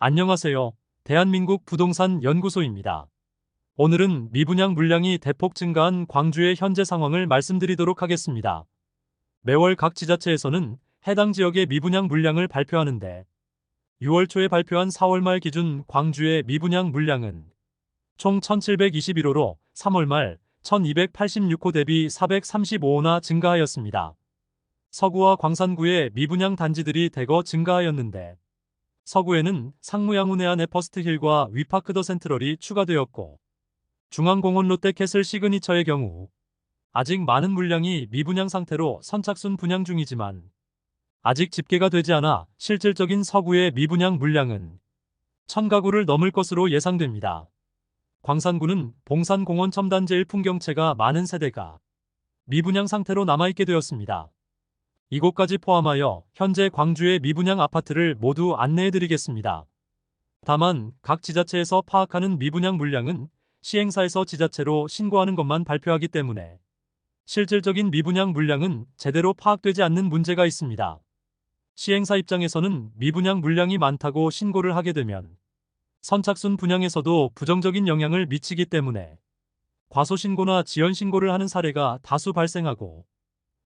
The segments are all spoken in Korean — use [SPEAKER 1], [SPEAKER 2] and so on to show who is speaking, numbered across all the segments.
[SPEAKER 1] 안녕하세요. 대한민국 부동산 연구소입니다. 오늘은 미분양 물량이 대폭 증가한 광주의 현재 상황을 말씀드리도록 하겠습니다. 매월 각 지자체에서는 해당 지역의 미분양 물량을 발표하는데 6월 초에 발표한 4월 말 기준 광주의 미분양 물량은 총 1721호로 3월 말 1286호 대비 435호나 증가하였습니다. 서구와 광산구의 미분양 단지들이 대거 증가하였는데 서구에는 상무양우 내한 에퍼스트힐과 위파크 더 센트럴이 추가되었고 중앙공원 롯데캐슬 시그니처의 경우 아직 많은 물량이 미분양 상태로 선착순 분양 중이지만 아직 집계가 되지 않아 실질적인 서구의 미분양 물량은 1000가구를 넘을 것으로 예상됩니다. 광산구는 봉산공원 첨단제일 풍경채가 많은 세대가 미분양 상태로 남아있게 되었습니다. 이곳까지 포함하여 현재 광주의 미분양 아파트를 모두 안내해드리겠습니다. 다만 각 지자체에서 파악하는 미분양 물량은 시행사에서 지자체로 신고하는 것만 발표하기 때문에 실질적인 미분양 물량은 제대로 파악되지 않는 문제가 있습니다. 시행사 입장에서는 미분양 물량이 많다고 신고를 하게 되면 선착순 분양에서도 부정적인 영향을 미치기 때문에 과소신고나 지연신고를 하는 사례가 다수 발생하고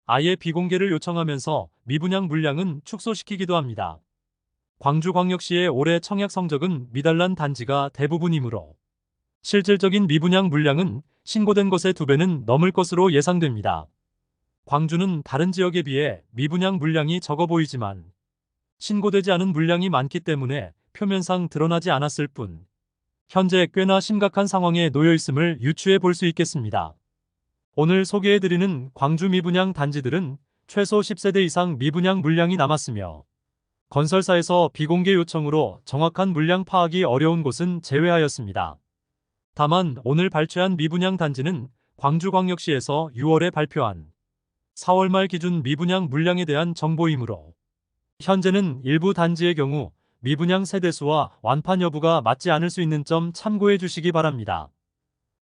[SPEAKER 1] 아예 비공개를 요청하면서 미분양 물량은 축소시키기도 합니다. 광주광역시의 올해 청약 성적은 미달난 단지가 대부분이므로 실질적인 미분양 물량은 신고된 것의 2배는 넘을 것으로 예상됩니다. 광주는 다른 지역에 비해 미분양 물량이 적어 보이지만 신고되지 않은 물량이 많기 때문에 표면상 드러나지 않았을 뿐 현재 꽤나 심각한 상황에 놓여 있음을 유추해 볼 수 있겠습니다. 오늘 소개해드리는 광주 미분양 단지들은 최소 10세대 이상 미분양 물량이 남았으며 건설사에서 비공개 요청으로 정확한 물량 파악이 어려운 곳은 제외하였습니다. 다만 오늘 발췌한 미분양 단지는 광주광역시에서 6월에 발표한 4월 말 기준 미분양 물량에 대한 정보이므로 현재는 일부 단지의 경우 미분양 세대수와 완판 여부가 맞지 않을 수 있는 점 참고해 주시기 바랍니다.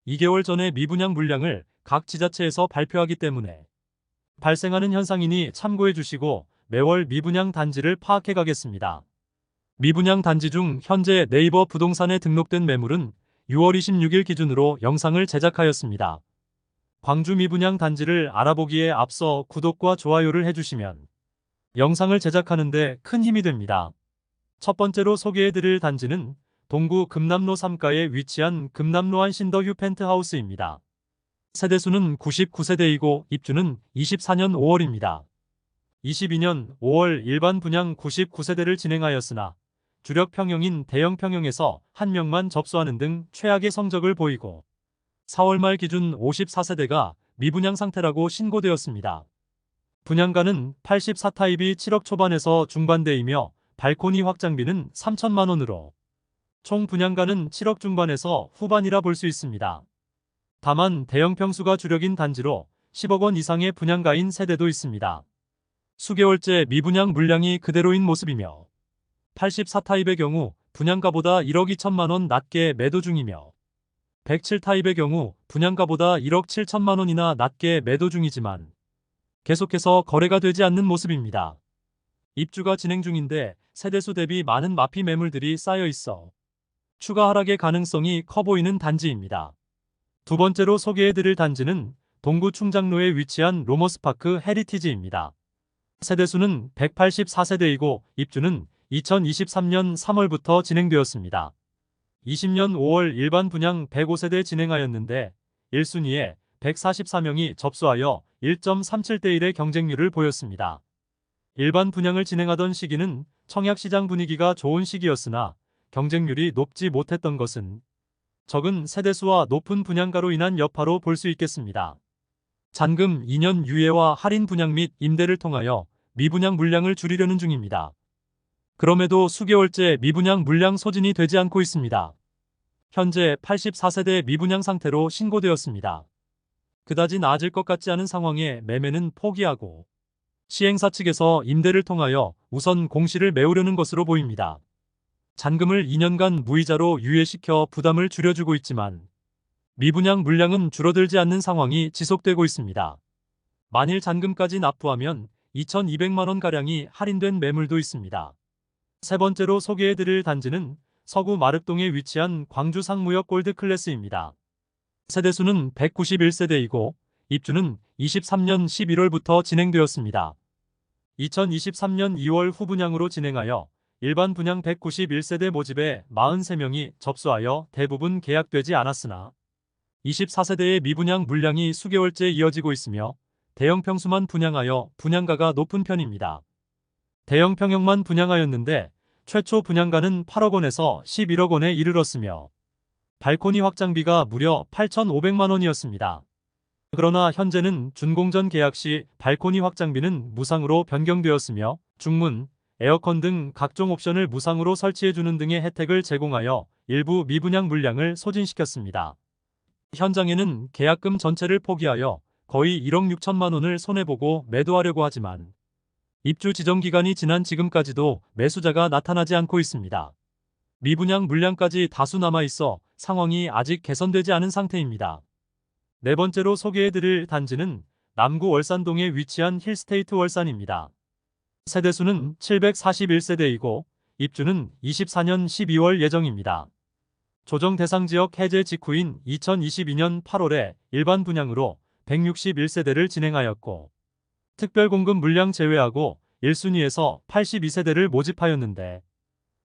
[SPEAKER 1] 2개월 전에 미분양 물량을 각 지자체에서 발표하기 때문에 발생하는 현상이니 참고해 주시고 매월 미분양 단지를 파악해 가겠습니다. 미분양 단지 중 현재 네이버 부동산에 등록된 매물은 6월 26일 기준으로 영상을 제작하였습니다. 광주 미분양 단지를 알아보기에 앞서 구독과 좋아요를 해주시면 영상을 제작하는 데 큰 힘이 됩니다. 첫 번째로 소개해드릴 단지는 동구 금남로 3가에 위치한 금남로 한신더휴 펜트하우스입니다. 세대수는 99세대이고 입주는 24년 5월입니다. 22년 5월 일반 분양 99세대를 진행하였으나 주력 평형인 대형 평형에서 1명만 접수하는 등 최악의 성적을 보이고 4월 말 기준 54세대가 미분양 상태라고 신고되었습니다. 분양가는 84타입이 7억 초반에서 중반대이며 발코니 확장비는 3천만 원으로 총 분양가는 7억 중반에서 후반이라 볼 수 있습니다. 다만 대형 평수가 주력인 단지로 10억 원 이상의 분양가인 세대도 있습니다. 수개월째 미분양 물량이 그대로인 모습이며 84타입의 경우 분양가보다 1억 2천만 원 낮게 매도 중이며 107타입의 경우 분양가보다 1억 7천만 원이나 낮게 매도 중이지만 계속해서 거래가 되지 않는 모습입니다. 입주가 진행 중인데 세대수 대비 많은 마피 매물들이 쌓여 있어 추가 하락의 가능성이 커 보이는 단지입니다. 두 번째로 소개해드릴 단지는 동구 충장로에 위치한 로머스파크 헤리티지입니다. 세대수는 184세대이고 입주는 2023년 3월부터 진행되었습니다. 20년 5월 일반 분양 105세대 진행하였는데 1순위에 144명이 접수하여 1.37대 1의 경쟁률을 보였습니다. 일반 분양을 진행하던 시기는 청약시장 분위기가 좋은 시기였으나 경쟁률이 높지 못했던 것은 적은 세대수와 높은 분양가로 인한 여파로 볼 수 있겠습니다. 잔금 2년 유예와 할인 분양 및 임대를 통하여 미분양 물량을 줄이려는 중입니다. 그럼에도 수개월째 미분양 물량 소진이 되지 않고 있습니다. 현재 84세대 미분양 상태로 신고되었습니다. 그다지 나아질 것 같지 않은 상황에 매매는 포기하고 시행사 측에서 임대를 통하여 우선 공시를 메우려는 것으로 보입니다. 잔금을 2년간 무이자로 유예시켜 부담을 줄여주고 있지만 미분양 물량은 줄어들지 않는 상황이 지속되고 있습니다. 만일 잔금까지 납부하면 2,200만 원가량이 할인된 매물도 있습니다. 세 번째로 소개해드릴 단지는 서구 마륵동에 위치한 광주 상무역 골드클래스입니다. 세대수는 191세대이고 입주는 23년 11월부터 진행되었습니다. 2023년 2월 후분양으로 진행하여 일반 분양 191세대 모집에 43명이 접수하여 대부분 계약되지 않았으나 24세대의 미분양 물량이 수개월째 이어지고 있으며 대형 평수만 분양하여 분양가가 높은 편입니다. 대형 평형만 분양하였는데 최초 분양가는 8억 원에서 11억 원에 이르렀으며 발코니 확장비가 무려 8,500만 원이었습니다. 그러나 현재는 준공전 계약 시 발코니 확장비는 무상으로 변경되었으며 중문, 에어컨 등 각종 옵션을 무상으로 설치해주는 등의 혜택을 제공하여 일부 미분양 물량을 소진시켰습니다. 현장에는 계약금 전체를 포기하여 거의 1억 6천만 원을 손해보고 매도하려고 하지만 입주 지정 기간이 지난 지금까지도 매수자가 나타나지 않고 있습니다. 미분양 물량까지 다수 남아있어 상황이 아직 개선되지 않은 상태입니다. 네 번째로 소개해드릴 단지는 남구 월산동에 위치한 힐스테이트 월산입니다. 세대수는 741세대이고 입주는 24년 12월 예정입니다. 조정 대상 지역 해제 직후인 2022년 8월에 일반 분양으로 161세대를 진행하였고 특별 공급 물량 제외하고 1순위에서 82세대를 모집하였는데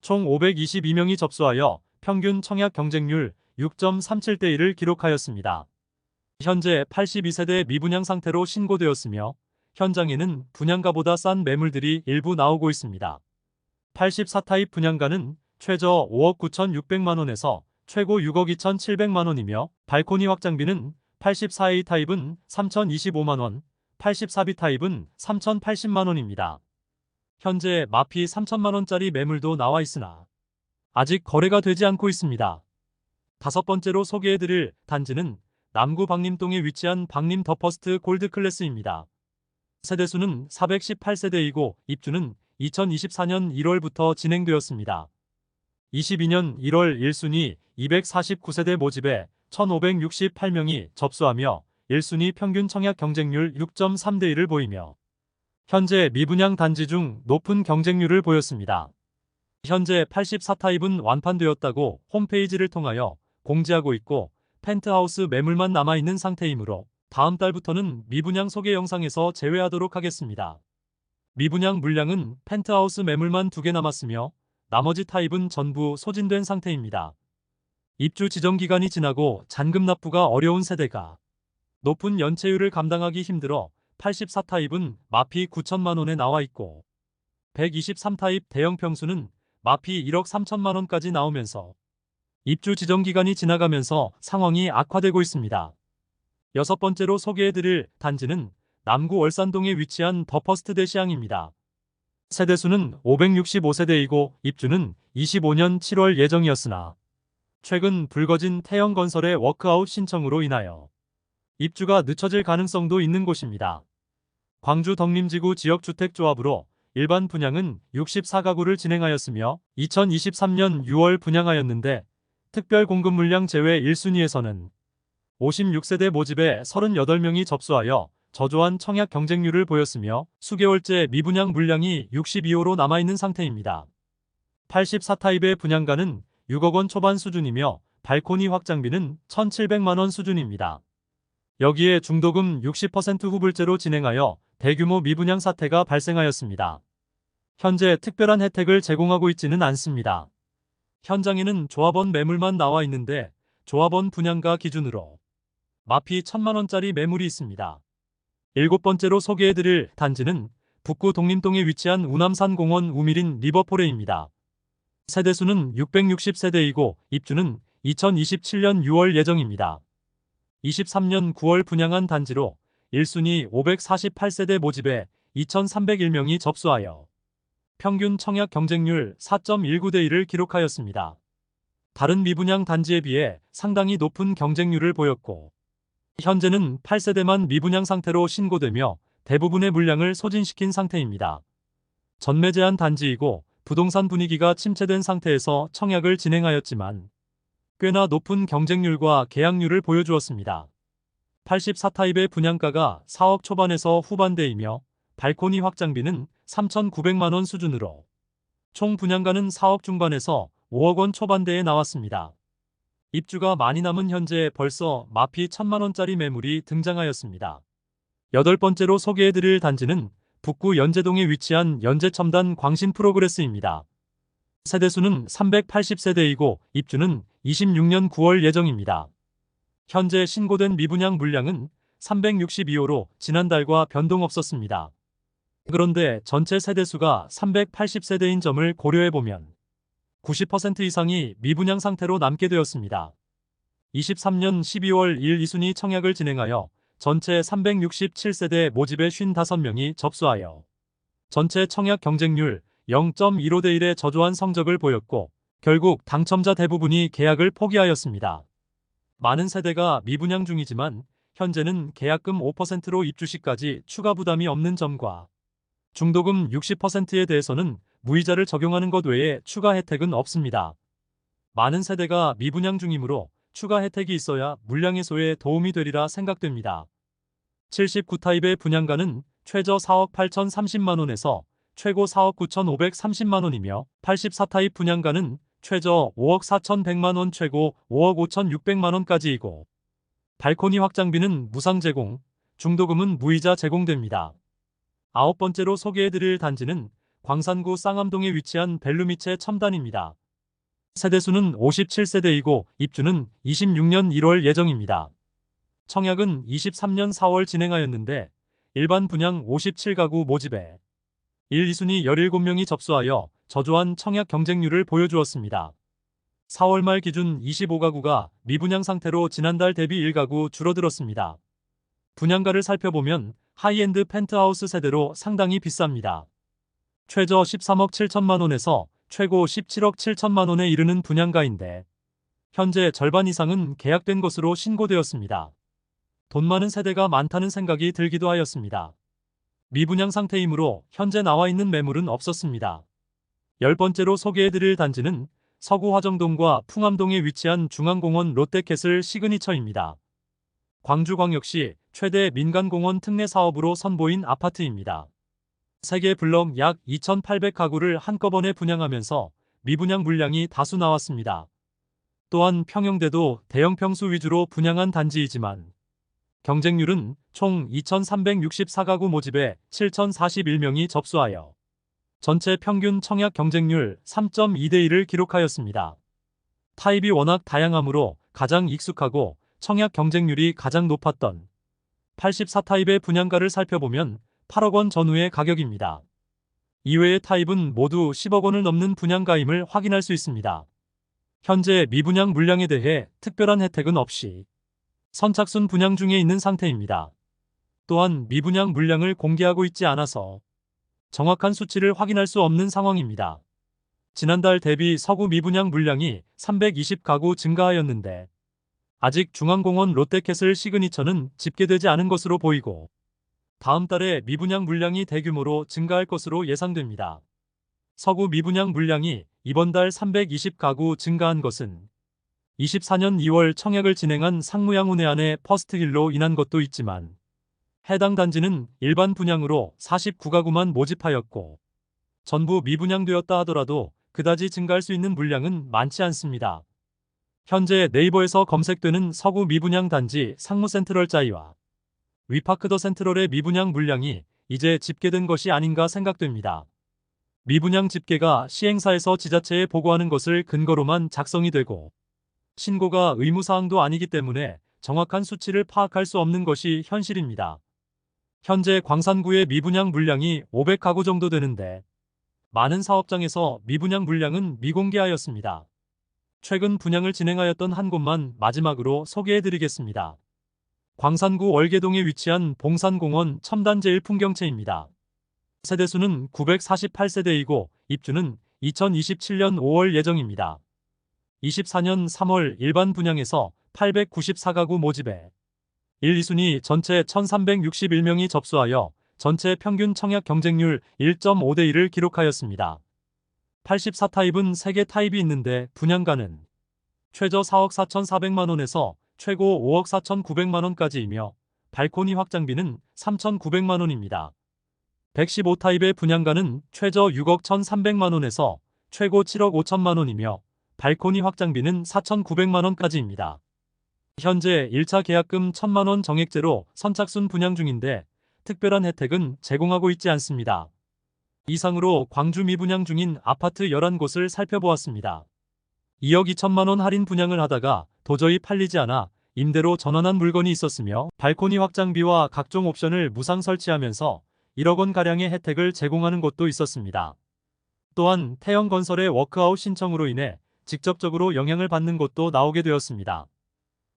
[SPEAKER 1] 총 522명이 접수하여 평균 청약 경쟁률 6.37대 1을 기록하였습니다. 현재 82세대 미분양 상태로 신고되었으며 현장에는 분양가보다 싼 매물들이 일부 나오고 있습니다. 84타입 분양가는 최저 5억 9,600만 원에서 최고 6억 2,700만 원이며 발코니 확장비는 84A 타입은 3,025만 원, 84B 타입은 3,080만 원입니다. 현재 마피 3천만 원짜리 매물도 나와 있으나 아직 거래가 되지 않고 있습니다. 다섯 번째로 소개해드릴 단지는 남구 박림동에 위치한 박림 더퍼스트 골드클래스입니다. 세대수는 418세대이고 입주는 2024년 1월부터 진행되었습니다. 22년 1월 1순위 249세대 모집에 1,568명이 접수하며 1순위 평균 청약 경쟁률 6.3대 1을 보이며 현재 미분양 단지 중 높은 경쟁률을 보였습니다. 현재 84타입은 완판되었다고 홈페이지를 통하여 공지하고 있고 펜트하우스 매물만 남아있는 상태이므로 다음 달부터는 미분양 소개 영상에서 제외하도록 하겠습니다. 미분양 물량은 펜트하우스 매물만 2개 남았으며 나머지 타입은 전부 소진된 상태입니다. 입주 지정 기간이 지나고 잔금 납부가 어려운 세대가 높은 연체율을 감당하기 힘들어 84타입은 마피 9천만 원에 나와 있고 123타입 대형 평수는 마피 1억 3천만 원까지 나오면서 입주 지정 기간이 지나가면서 상황이 악화되고 있습니다. 여섯 번째로 소개해드릴 단지는 남구 월산동에 위치한 더퍼스트 대시양입니다. 세대수는 565세대이고 입주는 25년 7월 예정이었으나 최근 불거진 태형건설의 워크아웃 신청으로 인하여 입주가 늦춰질 가능성도 있는 곳입니다. 광주 덕림지구 지역주택조합으로 일반 분양은 64가구를 진행하였으며 2023년 6월 분양하였는데 특별 공급 물량 제외 1순위에서는 56세대 모집에 38명이 접수하여 저조한 청약 경쟁률을 보였으며 수개월째 미분양 물량이 62호로 남아있는 상태입니다. 84타입의 분양가는 6억 원 초반 수준이며 발코니 확장비는 1,700만 원 수준입니다. 여기에 중도금 60% 후불제로 진행하여 대규모 미분양 사태가 발생하였습니다. 현재 특별한 혜택을 제공하고 있지는 않습니다. 현장에는 조합원 매물만 나와 있는데 조합원 분양가 기준으로 마피 1,000만 원짜리 매물이 있습니다. 일곱 번째로 소개해드릴 단지는 북구 독림동에 위치한 우남산공원 우미린 리버포레입니다. 세대수는 660세대이고 입주는 2027년 6월 예정입니다. 23년 9월 분양한 단지로 1순위 548세대 모집에 2,301명이 접수하여 평균 청약 경쟁률 4.19대 1을 기록하였습니다. 다른 미분양 단지에 비해 상당히 높은 경쟁률을 보였고 현재는 8세대만 미분양 상태로 신고되며 대부분의 물량을 소진시킨 상태입니다. 전매 제한 단지이고 부동산 분위기가 침체된 상태에서 청약을 진행하였지만 꽤나 높은 경쟁률과 계약률을 보여주었습니다. 84타입의 분양가가 4억 초반에서 후반대이며 발코니 확장비는 3,900만 원 수준으로 총 분양가는 4억 중반에서 5억 원 초반대에 나왔습니다. 입주가 많이 남은 현재 벌써 마피 1,000만 원짜리 매물이 등장하였습니다. 여덟 번째로 소개해드릴 단지는 북구 연제동에 위치한 연제첨단 광신 프로그레스입니다. 세대수는 380세대이고 입주는 26년 9월 예정입니다. 현재 신고된 미분양 물량은 362호로 지난달과 변동 없었습니다. 그런데 전체 세대수가 380세대인 점을 고려해보면 90% 이상이 미분양 상태로 남게 되었습니다. 23년 12월 1 이순위 청약을 진행하여 전체 367세대 모집에 55명이 접수하여 전체 청약 경쟁률 0.15대 1의 저조한 성적을 보였고 결국 당첨자 대부분이 계약을 포기하였습니다. 많은 세대가 미분양 중이지만 현재는 계약금 5%로 입주 시까지 추가 부담이 없는 점과 중도금 60%에 대해서는 무이자를 적용하는 것 외에 추가 혜택은 없습니다. 많은 세대가 미분양 중이므로 추가 혜택이 있어야 물량 해소에 도움이 되리라 생각됩니다. 79타입의 분양가는 최저 4억 8,030만원에서 최고 4억 9,530만원이며 84타입 분양가는 최저 5억 4,100만원 최고 5억 5,600만원까지이고 발코니 확장비는 무상 제공, 중도금은 무이자 제공됩니다. 아홉 번째로 소개해드릴 단지는 광산구 쌍암동에 위치한 벨루미체 첨단입니다. 세대수는 57세대이고 입주는 26년 1월 예정입니다. 청약은 23년 4월 진행하였는데 일반 분양 57가구 모집에 1, 2순위 17명이 접수하여 저조한 청약 경쟁률을 보여주었습니다. 4월 말 기준 25가구가 미분양 상태로 지난달 대비 1가구 줄어들었습니다. 분양가를 살펴보면 하이엔드 펜트하우스 세대로 상당히 비쌉니다. 최저 13억 7천만원에서 최고 17억 7천만원에 이르는 분양가인데 현재 절반 이상은 계약된 것으로 신고되었습니다. 돈 많은 세대가 많다는 생각이 들기도 하였습니다. 미분양 상태이므로 현재 나와 있는 매물은 없었습니다. 열 번째로 소개해드릴 단지는 서구 화정동과 풍암동에 위치한 중앙공원 롯데캐슬 시그니처입니다. 광주광역시 최대 민간공원 특례 사업으로 선보인 아파트입니다. 세개 블럭 약 2,800가구를 한꺼번에 분양하면서 미분양 물량이 다수 나왔습니다. 또한 평형대도 대형 평수 위주로 분양한 단지이지만 경쟁률은 총 2,364가구 모집에 7,041명이 접수하여 전체 평균 청약 경쟁률 3.2대 1을 기록하였습니다. 타입이 워낙 다양하므로 가장 익숙하고 청약 경쟁률이 가장 높았던 84타입의 분양가를 살펴보면 8억 원 전후의 가격입니다. 이외의 타입은 모두 10억 원을 넘는 분양가임을 확인할 수 있습니다. 현재 미분양 물량에 대해 특별한 혜택은 없이 선착순 분양 중에 있는 상태입니다. 또한 미분양 물량을 공개하고 있지 않아서 정확한 수치를 확인할 수 없는 상황입니다. 지난달 대비 서구 미분양 물량이 320가구 증가하였는데 아직 중앙공원 롯데캐슬 시그니처는 집계되지 않은 것으로 보이고 다음 달에 미분양 물량이 대규모로 증가할 것으로 예상됩니다. 서구 미분양 물량이 이번 달 320가구 증가한 것은 24년 2월 청약을 진행한 상무양운해안의 퍼스트힐로 인한 것도 있지만 해당 단지는 일반 분양으로 49가구만 모집하였고 전부 미분양되었다 하더라도 그다지 증가할 수 있는 물량은 많지 않습니다. 현재 네이버에서 검색되는 서구 미분양 단지 상무센트럴짜이와 위파크 더 센트럴의 미분양 물량이 이제 집계된 것이 아닌가 생각됩니다. 미분양 집계가 시행사에서 지자체에 보고하는 것을 근거로만 작성이 되고 신고가 의무사항도 아니기 때문에 정확한 수치를 파악할 수 없는 것이 현실입니다. 현재 광산구의 미분양 물량이 500가구 정도 되는데 많은 사업장에서 미분양 물량은 미공개하였습니다. 최근 분양을 진행하였던 한 곳만 마지막으로 소개해드리겠습니다. 광산구 월계동에 위치한 봉산공원 첨단제일풍경채입니다. 세대수는 948세대이고 입주는 2027년 5월 예정입니다. 24년 3월 일반 분양에서 894가구 모집에 1, 2순위 전체 1,361명이 접수하여 전체 평균 청약 경쟁률 1.5대 1을 기록하였습니다. 84타입은 3개 타입이 있는데 분양가는 최저 4억 4,400만원에서 최고 5억 4,900만원까지이며 발코니 확장비는 3,900만원입니다. 115타입의 분양가는 최저 6억 1,300만원에서 최고 7억 5천만 원이며 발코니 확장비는 4,900만 원까지입니다. 현재 1차 계약금 1,000만 원 정액제로 선착순 분양 중인데 특별한 혜택은 제공하고 있지 않습니다. 이상으로 광주 미분양 중인 아파트 11곳을 살펴보았습니다. 2억 2천만 원 할인 분양을 하다가 도저히 팔리지 않아 임대로 전환한 물건이 있었으며 발코니 확장비와 각종 옵션을 무상 설치하면서 1억 원가량의 혜택을 제공하는 곳도 있었습니다. 또한 태영건설의 워크아웃 신청으로 인해 직접적으로 영향을 받는 곳도 나오게 되었습니다.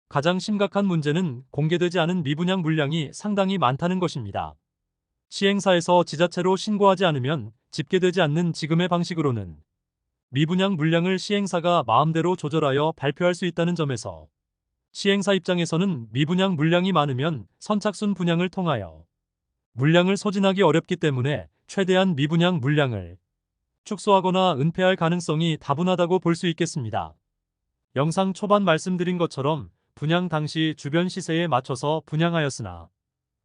[SPEAKER 1] 가장 심각한 문제는 공개되지 않은 미분양 물량이 상당히 많다는 것입니다. 시행사에서 지자체로 신고하지 않으면 집계되지 않는 지금의 방식으로는 미분양 물량을 시행사가 마음대로 조절하여 발표할 수 있다는 점에서 시행사 입장에서는 미분양 물량이 많으면 선착순 분양을 통하여 물량을 소진하기 어렵기 때문에 최대한 미분양 물량을 축소하거나 은폐할 가능성이 다분하다고 볼 수 있겠습니다. 영상 초반 말씀드린 것처럼 분양 당시 주변 시세에 맞춰서 분양하였으나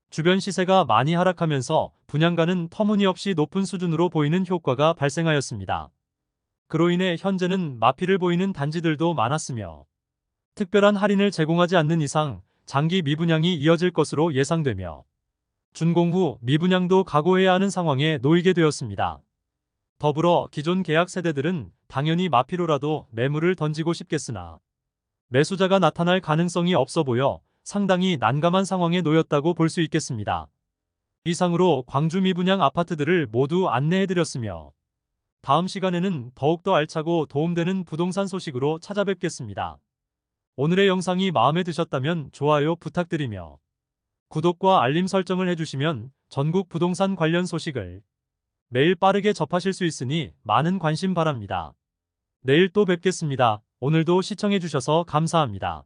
[SPEAKER 1] 주변 시세가 많이 하락하면서 분양가는 터무니없이 높은 수준으로 보이는 효과가 발생하였습니다. 그로 인해 현재는 마피를 보이는 단지들도 많았으며 특별한 할인을 제공하지 않는 이상 장기 미분양이 이어질 것으로 예상되며 준공 후 미분양도 각오해야 하는 상황에 놓이게 되었습니다. 더불어 기존 계약 세대들은 당연히 마피로라도 매물을 던지고 싶겠으나 매수자가 나타날 가능성이 없어 보여 상당히 난감한 상황에 놓였다고 볼 수 있겠습니다. 이상으로 광주 미분양 아파트들을 모두 안내해드렸으며 다음 시간에는 더욱더 알차고 도움되는 부동산 소식으로 찾아뵙겠습니다. 오늘의 영상이 마음에 드셨다면 좋아요 부탁드리며 구독과 알림 설정을 해주시면 전국 부동산 관련 소식을 매일 빠르게 접하실 수 있으니 많은 관심 바랍니다. 내일 또 뵙겠습니다. 오늘도 시청해주셔서 감사합니다.